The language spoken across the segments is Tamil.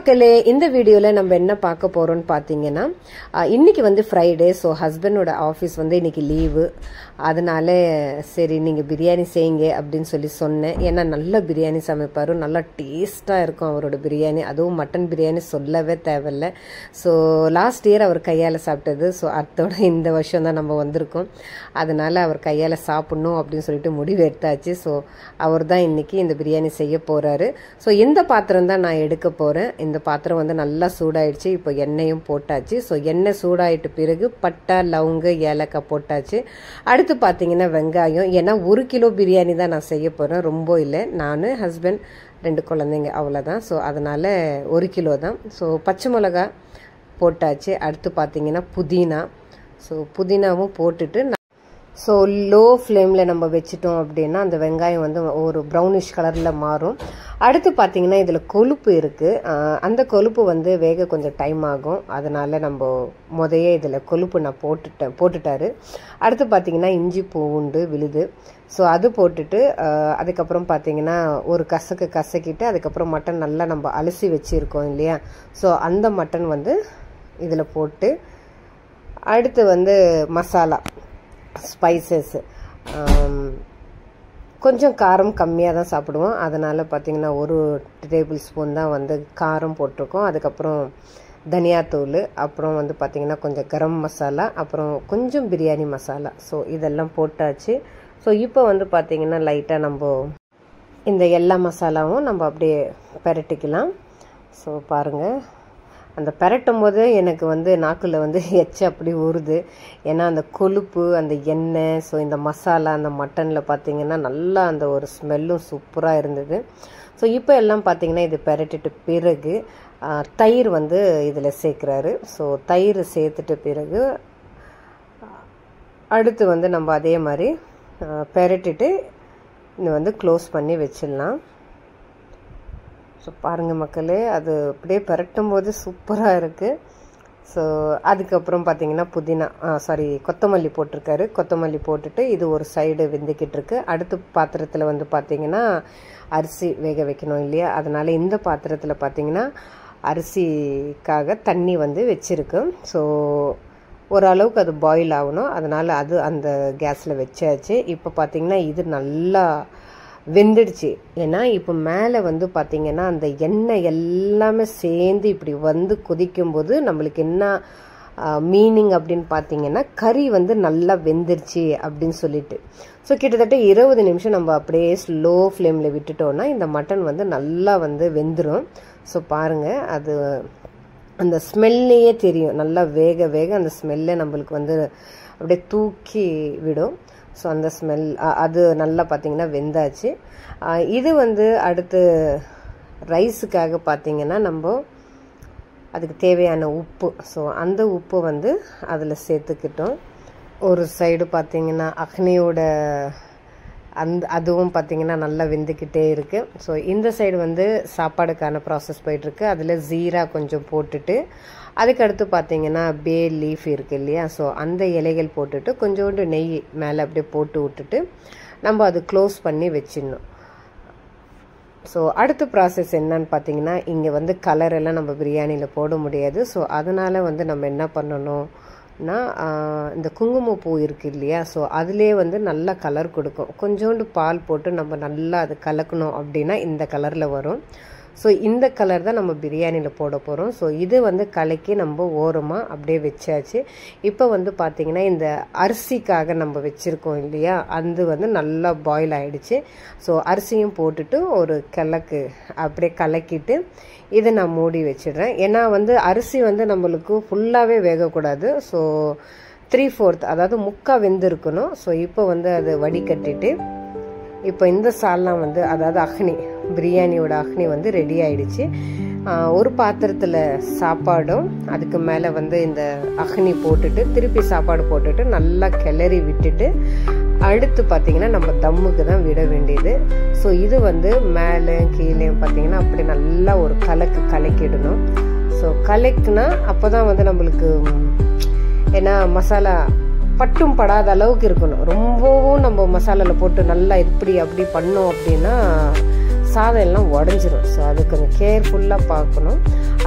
மக்களே, இந்த வீடியோல நம்ம என்ன பார்க்க போறோம்னு பாத்தீங்கன்னா, இன்னைக்கு வந்து ஃப்ரைடே. ஸோ ஹஸ்பண்டோட ஆஃபீஸ் வந்து இன்னைக்கு லீவு. அதனால சரி நீங்க பிரியாணி செய்யுங்க அப்படின்னு சொல்லி சொன்னேன். ஏன்னா நல்ல பிரியாணி சமைப்பாரு, நல்லா டேஸ்டா இருக்கும் அவரோட பிரியாணி. அதுவும் மட்டன் பிரியாணி சொல்லவே தேவையில்லை. ஸோ லாஸ்ட் இயர் அவர் கையால் சாப்பிட்டது. ஸோ அதோட இந்த வருஷம் தான் நம்ம வந்திருக்கோம். அதனால அவர் கையால் சாப்பிடணும் அப்படின்னு சொல்லிட்டு முடிவு எடுத்தாச்சு. ஸோ அவர் தான் இன்னைக்கு இந்த பிரியாணி செய்ய போறாரு. ஸோ இந்த பாத்திரம் தான் நான் எடுக்க போறேன். இந்த பாத்திரம் வந்து நல்லா சூடாயிடுச்சு. இப்போ எண்ணெயும் போட்டாச்சு. ஸோ எண்ணெய் சூடாயிட்ட பிறகு பட்டை, லவங்கு, ஏலக்காய் போட்டாச்சு. அடுத்து பார்த்தீங்கன்னா வெங்காயம். ஏன்னா 1 கிலோ பிரியாணி தான் நான் செய்ய போகிறேன், ரொம்ப இல்லை. நான், ஹஸ்பண்ட், 2 குழந்தைங்க, அவ்வளோதான். ஸோ அதனால் 1 கிலோ தான். ஸோ பச்சை மிளகா போட்டாச்சு. அடுத்து பார்த்தீங்கன்னா புதினா. ஸோ புதினாவும் போட்டுட்டு ஸோ லோ ஃப்ளேமில் நம்ம வச்சிட்டோம் அப்படின்னா அந்த வெங்காயம் வந்து ஒரு ப்ரௌனிஷ் கலரில் மாறும். அடுத்து பார்த்தீங்கன்னா இதில் கொழுப்பு இருக்குது. அந்த கொழுப்பு வந்து வேக கொஞ்சம் டைம் ஆகும். அதனால் நம்ம முதையே இதில் கொழுப்பு நான் போட்டுட்டாரு. அடுத்து பார்த்தீங்கன்னா இஞ்சி பூண்டு விழுது. ஸோ அது போட்டுட்டு அதுக்கப்புறம் பார்த்தீங்கன்னா ஒரு கசக்கிட்டு அதுக்கப்புறம் மட்டன் நல்லா நம்ம அலசி வச்சுருக்கோம் இல்லையா. ஸோ அந்த மட்டன் வந்து இதில் போட்டு அடுத்து வந்து மசாலா ஸ்பைசஸ், கொஞ்சம் காரம் கம்மியாக தான் சாப்பிடுவோம். அதனால் பார்த்திங்கன்னா 1 டேபிள் ஸ்பூன் தான் வந்து காரம் போட்டிருக்கோம். அதுக்கப்புறம் தனியாத்தூள், அப்புறம் வந்து பார்த்திங்கன்னா கொஞ்சம் கரம் மசாலா, அப்புறம் கொஞ்சம் பிரியாணி மசாலா. ஸோ இதெல்லாம் போட்டாச்சு. ஸோ இப்போ வந்து பார்த்திங்கன்னா லைட்டாக நம்ம இந்த எல்லா மசாலாவும் நம்ம அப்படியே பெரட்டிக்கலாம். ஸோ பாருங்கள், அந்த பெரட்டும் போது எனக்கு வந்து நாக்கில் வந்து எச்ச அப்படி ஊறுது. ஏன்னா அந்த கொழுப்பு, அந்த எண்ணெய், ஸோ இந்த மசாலா அந்த மட்டனில் பார்த்திங்கன்னா நல்லா அந்த ஒரு ஸ்மெல்லும் சூப்பராக இருந்தது. ஸோ இப்போ எல்லாம் பார்த்திங்கன்னா இது பெரட்டிட்டு பிறகு தயிர் வந்து இதில் சேர்க்குறாரு. ஸோ தயிர் சேர்த்துட்ட பிறகு அடுத்து வந்து நம்ம அதே மாதிரி பெரட்டிட்டு இது வந்து க்ளோஸ் பண்ணி வச்சிடலாம். ஸோ பாருங்கள் மக்களே, அது அப்படியே பெரட்டும் போது சூப்பராக இருக்குது. ஸோ அதுக்கப்புறம் பார்த்தீங்கன்னா கொத்தமல்லி போட்டிருக்காரு. கொத்தமல்லி போட்டுட்டு இது ஒரு சைடு வெந்துக்கிட்டு இருக்கு. அடுத்த பாத்திரத்தில் வந்து பார்த்தீங்கன்னா அரிசி வேக வைக்கணும் இல்லையா. அதனால இந்த பாத்திரத்தில் பார்த்தீங்கன்னா அரிசிக்காக தண்ணி வந்து வச்சிருக்கு. ஸோ ஓரளவுக்கு அது பாயில் ஆகணும். அதனால் அது அந்த கேஸில் வச்சாச்சு. இப்போ பார்த்தீங்கன்னா இது நல்லா வெந்துடுச்சு. ஏன்னா இப்போ மேலே வந்து பார்த்திங்கன்னா அந்த எண்ணெய் எல்லாமே சேர்ந்து இப்படி வந்து கொதிக்கும்போது நம்மளுக்கு என்ன மீனிங் அப்படின்னு பார்த்தீங்கன்னா கறி வந்து நல்லா வெந்துருச்சு அப்படின்னு சொல்லிட்டு. ஸோ கிட்டத்தட்ட 20 நிமிஷம் நம்ம அப்படியே ஸ்லோ ஃப்ளேமில் விட்டுட்டோன்னா இந்த மட்டன் வந்து நல்லா வந்து வெந்துடும். ஸோ பாருங்கள், அது அந்த ஸ்மெல்லையே தெரியும். நல்லா வேக வேக அந்த ஸ்மெல்லை நம்மளுக்கு வந்து அப்படியே தூக்கி விடும். ஸோ அந்த ஸ்மெல் அது நல்லா பார்த்திங்கன்னா வெந்தாச்சு. இது வந்து அடுத்து ரைஸுக்காக பார்த்திங்கன்னா நம்ம அதுக்கு தேவையான உப்பு, ஸோ அந்த உப்பு வந்து அதில் சேர்த்துக்கிட்டோம். ஒரு சைடு பார்த்திங்கன்னா அக்னியோட அதுவும் பார்த்திங்கன்னா நல்லா வெந்துக்கிட்டே இருக்குது. ஸோ இந்த சைடு வந்து சாப்பாடுக்கான ப்ராசஸ் போயிட்டுருக்கு. அதில் ஜீரா கொஞ்சம் போட்டுட்டு அதுக்கடுத்து பார்த்திங்கன்னா பே லீஃப் இருக்குது இல்லையா. ஸோ அந்த இலைகள் போட்டுட்டு கொஞ்சோண்டு நெய் மேலே அப்படியே போட்டு விட்டுட்டு நம்ம அது க்ளோஸ் பண்ணி வச்சிடணும். ஸோ அடுத்த ப்ராசஸ் என்னன்னு பார்த்தீங்கன்னா, இங்கே வந்து கலர் எல்லாம் நம்ம பிரியாணியில் போட முடியாது. ஸோ அதனால் வந்து நம்ம என்ன பண்ணணும்னா இந்த குங்குமப்பூ இருக்குது இல்லையா. ஸோ அதிலே வந்து நல்லா கலர் கொடுக்கும். கொஞ்சோண்டு பால் போட்டு நம்ம நல்லா அது கலக்கணும் அப்படின்னா இந்த கலரில் வரும். ஸோ இந்த கலர் தான் நம்ம பிரியாணியில் போட போகிறோம். ஸோ இது வந்து கலக்கி நம்ம ஓரமாக அப்படியே வச்சாச்சு. இப்போ வந்து பார்த்திங்கன்னா இந்த அரிசிக்காக நம்ம வச்சுருக்கோம் இல்லையா, அது வந்து நல்லா பாயில் ஆகிடுச்சு. ஸோ அரிசியும் போட்டுட்டு ஒரு அப்படியே கலக்கிட்டு இதை நான் மூடி வச்சிடுறேன். ஏன்னா வந்து அரிசி வந்து நம்மளுக்கு ஃபுல்லாகவே வேகக்கூடாது. ஸோ 3/4 அதாவது முக்கால் வெந்திருக்கணும். ஸோ இப்போ வந்து அதை வடிகட்டிட்டு இப்போ இந்த சால்லாம் வந்து அதாவது பிரியாணியோட அக்னி வந்து ரெடி ஆயிடுச்சு. ஒரு பாத்திரத்தில் சாப்பாடும் அதுக்கு மேலே வந்து இந்த அக்னி போட்டுட்டு திருப்பி சாப்பாடு போட்டுட்டு நல்லா கிளறி விட்டுட்டு அடுத்து பார்த்திங்கன்னா நம்ம தம்முக்கு தான் விட வேண்டியது. ஸோ இது வந்து மேலே கீழே பார்த்திங்கன்னா அப்படி நல்லா ஒரு கலக்கிடணும். ஸோ கலக்குனா அப்போ தான் வந்து நம்மளுக்கு ஏன்னா மசாலா பட்டும் படாத அளவுக்கு இருக்கணும். ரொம்பவும் நம்ம மசாலாவில் போட்டு நல்லா இப்படி அப்படி பண்ணோம் அப்படின்னா சாதம் எல்லாம் உடஞ்சிரும். ஸோ அது கொஞ்சம் கேர்ஃபுல்லாக பார்க்கணும்.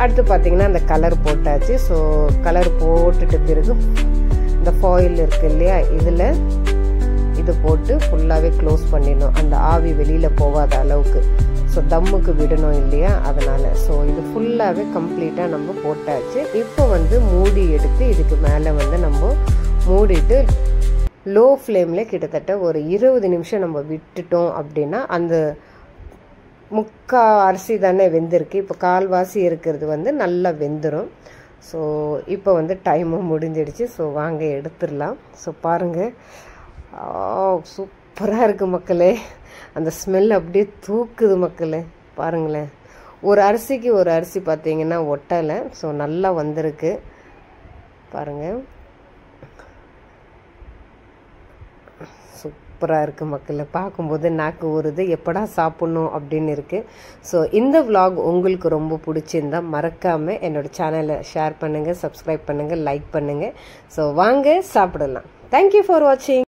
அடுத்து பார்த்திங்கன்னா அந்த கலர் போட்டாச்சு. ஸோ கலர் போட்டுட்டு பிறகு இந்த ஃபாயில் இருக்குது இல்லையா, இதில் இது போட்டு ஃபுல்லாகவே க்ளோஸ் பண்ணிடணும், அந்த ஆவி வெளியில் போகாத அளவுக்கு. ஸோ தம்முக்கு விடணும் இல்லையா, அதனால். ஸோ இது ஃபுல்லாகவே கம்ப்ளீட்டாக நம்ம போட்டாச்சு. இப்போ வந்து மூடி எடுத்து இதுக்கு மேலே வந்து நம்ம மூடிட்டு லோ ஃப்ளேமில் கிட்டத்தட்ட ஒரு 20 நிமிஷம் நம்ம விட்டுட்டோம் அப்படின்னா அந்த முக்கால் அரிசி தானே வெந்திருக்கு, இப்போ கால்வாசி இருக்கிறது வந்து நல்லா வெந்துடும். ஸோ இப்போ வந்து டைமும் முடிஞ்சிடுச்சு. ஸோ வாங்க எடுத்துடலாம். ஸோ பாருங்கள், சூப்பராக இருக்குது மக்களே. அந்த ஸ்மெல் அப்படியே தூக்குது மக்களே, பாருங்களேன். ஒரு அரிசிக்கு ஒரு அரிசி பார்த்தீங்கன்னா ஒட்டலை. ஸோ நல்லா வந்திருக்கு பாருங்கள், சூப்பராக இருக்குது மக்களே. பார்க்கும்போது நாக்கு ஊறுது, எப்படா சாப்பிட்ணும் அப்படின்னு இருக்குது. ஸோ இந்த vlog உங்களுக்கு ரொம்ப பிடிச்சிருந்தா மறக்காமல் என்னோடய சேனலை ஷேர் பண்ணுங்கள், சப்ஸ்கிரைப் பண்ணுங்கள், லைக் பண்ணுங்கள். ஸோ வாங்க சாப்பிடலாம். தேங்க்யூ ஃபார் வாட்சிங்.